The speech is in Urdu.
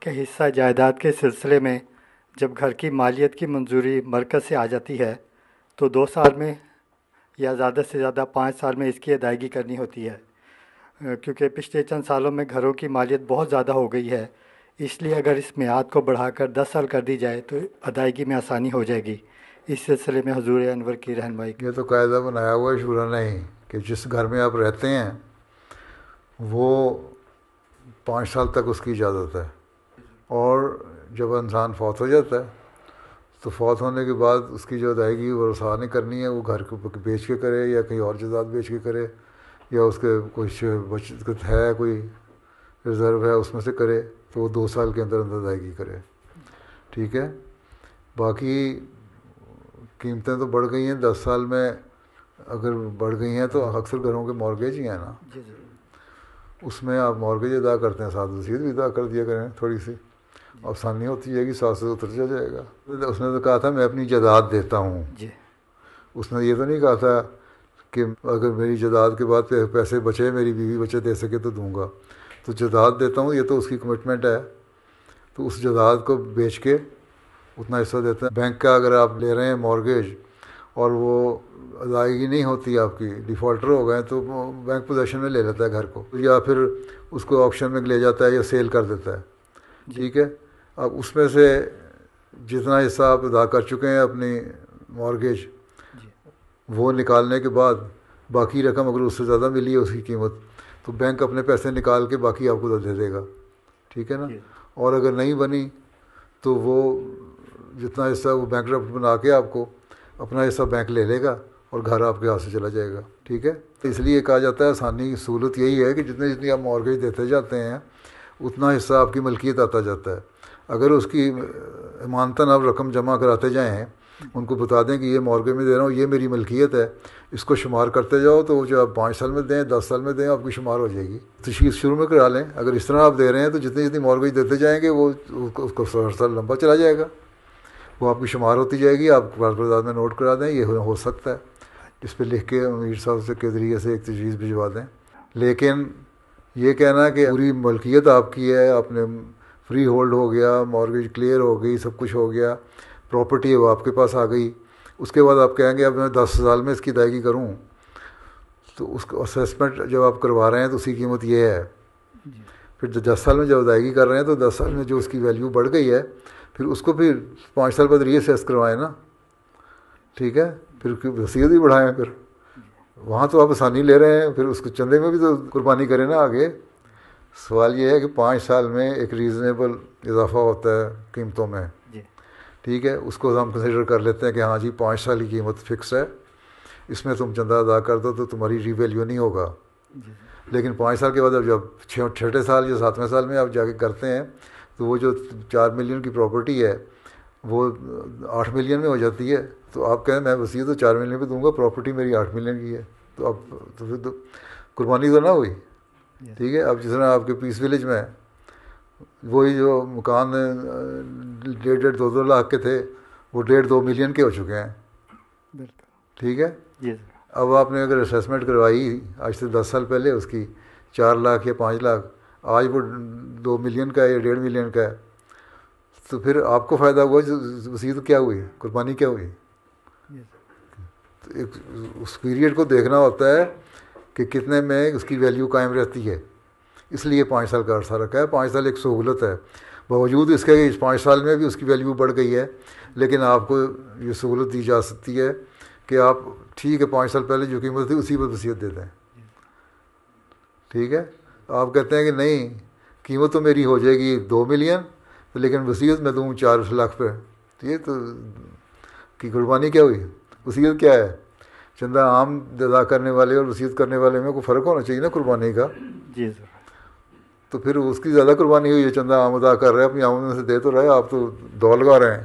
کہ حصہ جائیداد کے سلسلے میں جب گھر کی مالیت کی منظوری مرکز سے آ جاتی ہے تو 2 سال میں یا زیادہ سے زیادہ 5 سال میں اس کی ادائیگی کرنی ہوتی ہے، کیونکہ پچھلے چند سالوں میں گھروں کی مالیت بہت زیادہ ہو گئی ہے، اس لیے اگر اس میعاد کو بڑھا کر 10 سال کر دی جائے تو ادائیگی میں آسانی ہو جائے گی۔ اس سلسلے میں حضور انور کی رہنمائی یہ تو قاعدہ بنایا ہوا ہے شورا نے ہی کہ جس گھر میں آپ رہتے ہیں وہ 5 سال تک اس کی اجازت ہے، اور جب انسان فوت ہو جاتا ہے تو فوت ہونے کے بعد اس کی جو ادائیگی وہ رسا نے کرنی ہے، وہ گھر کو بیچ کے کرے یا کہیں اور جائیداد بیچ کے کرے، یا اس کے کچھ بچت ہے، کوئی ریزرو ہے اس میں سے کرے، تو وہ 2 سال کے اندر اندر ادائیگی کرے، ٹھیک ہے۔ باقی قیمتیں تو بڑھ گئی ہیں، 10 سال میں اگر بڑھ گئی ہیں تو اکثر گھروں کے مورگیج ہی ہیں نا، اس میں آپ مورگیج ادا کرتے ہیں، ساتھ وصیت بھی ادا کر دیا کریں، تھوڑی سی آسانی ہوتی جائے گی، ساتھ سے اتر جائے گا۔ اس نے تو کہا تھا میں اپنی جائیداد دیتا ہوں، اس نے یہ تو نہیں کہا تھا کہ اگر میری جائیداد کے بعد پیسے بچے، میری بیوی بچے دے سکے تو دوں گا، تو جائیداد دیتا ہوں، یہ تو اس کی کمٹمنٹ ہے، تو اس جائیداد کو بیچ کے اتنا حصہ دیتے ہیں۔ بینک کا اگر آپ لے رہے ہیں مورگیج اور وہ ادائیگی نہیں ہوتی، آپ کی ڈیفالٹر ہو گئے، تو بینک پوزیشن میں لے لیتا ہے گھر کو، یا پھر اس کو آپشن میں لے جاتا ہے یا سیل کر دیتا ہے، ٹھیک ہے۔ اب اس میں سے جتنا حصہ آپ ادا کر چکے ہیں اپنی مورگیج، وہ نکالنے کے بعد باقی رقم اگر اس سے زیادہ ملی ہے اس کی قیمت، تو بینک اپنے پیسے نکال کے باقی آپ کو دے دے گا، ٹھیک ہے نا۔ اور اگر نہیں بنی تو وہ جتنا حصہ وہ بینک ڈرافٹ بنا کے آپ کو اپنا حصہ بینک لے لے گا اور گھر آپ کے ہاتھ سے چلا جائے گا، ٹھیک ہے۔ تو اس لیے کہا جاتا ہے آسانی کی سہولت یہی ہے کہ جتنی آپ مورگیج دیتے جاتے ہیں اتنا حصہ آپ کی ملکیت آتا جاتا ہے۔ اگر اس کی امانتاً آپ رقم جمع کراتے جائیں، ان کو بتا دیں کہ یہ مورگیج میں دے رہا ہوں، یہ میری ملکیت ہے، اس کو شمار کرتے جاؤ، تو جو آپ 5 سال میں دیں، 10 سال میں دیں، آپ کی شمار ہو جائے گی۔ تشخیص شروع میں کرا لیں، اگر اس طرح آپ دے رہے ہیں تو جتنی مورگیج دیتے جائیں گے وہ اس کو 100 سال لمبا چلا جائے گا، وہ آپ کی شمار ہوتی جائے گی۔ آپ کاغذات میں نوٹ کرا دیں، یہ ہو سکتا ہے، اس پہ لکھ کے امیر صاحب سے کے ذریعے سے ایک تجویز بھجوا دیں۔ لیکن یہ کہنا کہ پوری ملکیت آپ کی ہے، آپ نے فری ہولڈ ہو گیا، مورگیج کلیئر ہو گئی، سب کچھ ہو گیا، پراپرٹی ہے وہ آپ کے پاس آ گئی، اس کے بعد آپ کہیں گے اب میں 10 سال میں اس کی ادائیگی کروں، تو اس کو اسیسمنٹ جب آپ کروا رہے ہیں تو اس کی قیمت یہ ہے۔ پھر 10 سال میں جب ادائیگی کر رہے ہیں تو 10 سال میں جو اس کی ویلیو بڑھ گئی ہے، پھر اس کو پھر 5 سال بعد ری اسیس کروائیں نا، ٹھیک ہے، پھر وصیت بھی بڑھائیں، پھر وہاں تو آپ آسانی لے رہے ہیں، پھر اس کو چندے میں بھی تو قربانی کریں نا آگے۔ سوال یہ ہے کہ 5 سال میں ایک ریزنیبل اضافہ ہوتا ہے قیمتوں میں، ٹھیک ہے، اس کو ہم کنسیڈر کر لیتے ہیں کہ ہاں جی 5 سال کی قیمت فکس ہے، اس میں تم چندہ ادا کر دو تو تمہاری ری ویلیو نہیں ہوگا۔ لیکن 5 سال کے بعد اب جب 6 سال یا 7ویں سال میں آپ جا کے کرتے ہیں تو وہ جو 4 ملین کی پراپرٹی ہے وہ 8 ملین میں ہو جاتی ہے، تو آپ کہیں میں وصیت تو 4 ملین پہ دوں گا، پراپرٹی میری 8 ملین کی ہے، تو اب تو پھر تو قربانی تو نہ ہوئی، ٹھیک ہے۔ اب جس طرح آپ کے پیس ولیج میں وہی جو مکان 1.5 2 لاکھ کے تھے وہ 1.5 2 ملین کے ہو چکے ہیں، ٹھیک ہے۔ اب آپ نے اگر اسیسمنٹ کروائی آج سے 10 سال پہلے اس کی 4 لاکھ یا 5 لاکھ، آج وہ 2 ملین کا ہے یا 1.5 ملین کا ہے، تو پھر آپ کو فائدہ ہوا، وصیت کیا ہوئی، قربانی کیا ہوئی۔ تو اس پیریڈ کو دیکھنا ہوتا ہے کہ کتنے میں اس کی ویلیو قائم رہتی ہے، اس لیے 5 سال کا عرصہ رکھا ہے۔ 5 سال ایک سہولت ہے، باوجود اس کے کہ 5 سال میں بھی اس کی ویلیو بڑھ گئی ہے، لیکن آپ کو یہ سہولت دی جا سکتی ہے کہ آپ ٹھیک ہے 5 سال پہلے جو قیمت تھی اسی پر وصیت دے دیں، ٹھیک ہے۔ آپ کہتے ہیں کہ نہیں قیمت تو میری ہو جائے گی 2 ملین، لیکن وصیت میں دوں 4 لاکھ پہ، یہ تو کی قربانی کیا ہوئی، وصیت کیا ہے۔ چندہ عام ادا کرنے والے اور وصیت کرنے والے میں کوئی فرق ہونا چاہیے نا قربانی کا، جی سر۔ تو پھر اس کی زیادہ قربانی ہوئی ہے، چندہ عام ادا کر رہے ہیں، اپنی آمدن سے دے تو رہے، آپ تو دو لگا رہے ہیں۔